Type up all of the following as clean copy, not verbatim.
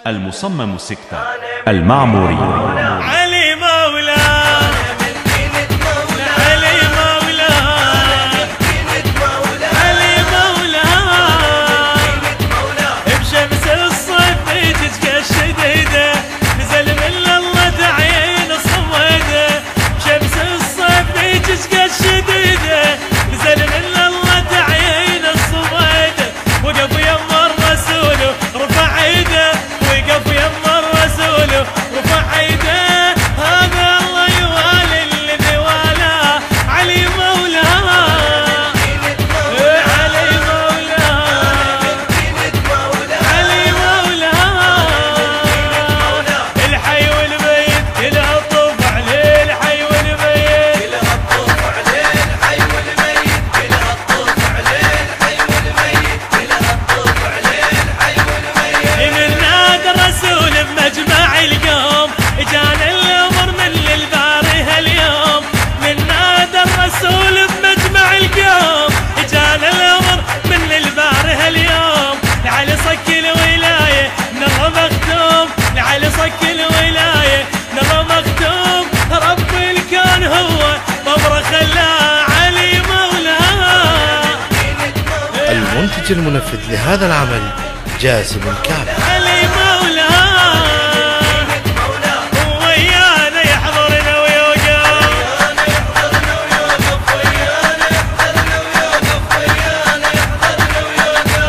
المصمم السكتة المعموري. علي مولاه علي مولاه علي مولاه بشمس الصيف بيجك الشديدة نزل من الله تعين الصويدة بشمس الصيف بيجك الشديدة نزل من الله تعين الصويدة وقف يم الرسول رفع ايده وقف يم الرسول رفع ايده هذا الله يوالي الذي والاه علي مولاه علي مولاه علي مولاه الحي والميت كلها الطوف عليه الحي والميت كلها الطوف عليه الحي والميت كلها الطوف عليه الحي والميت كلها الطوف عليه الحي والميت من نادى الرسول بمجمع القوم اجانا الامر من الباري هاليوم من نادى الرسول بمجمع القوم اجانا الامر من الباري هاليوم لعلي صك الولايه نغى مختوم لعلي صك الولايه نغى مختوم رب الكون هو طبره خلاه علي مولاه. المنتج المنفذ لهذا العمل جاسم الكعبي. علي مولاه ويانا يحضرنا ويوقف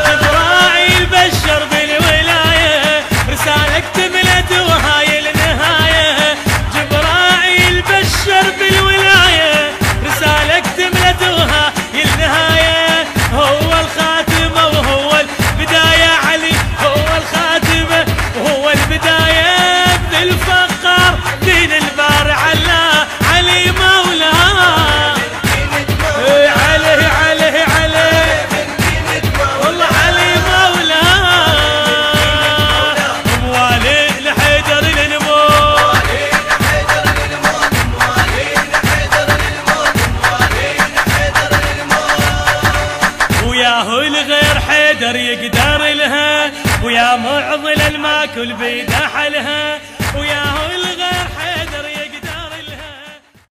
جبراعيل بشر بالولايه رسالة اكتملت وهاي النهايه جبراعيل بشر بالولايه رسالة اكتملت وهاي النهايه هو الخاتمه وهو البدايه علي هو الخاتمه وهو البدايه ابن الفقر دين البار علاه علي مولاه عليه عليه عليه والله علي مولاه موالي لحيدر للموت وياهو الغير حيدر يقدر لها ويا معضل الماكل بيده حلها ويا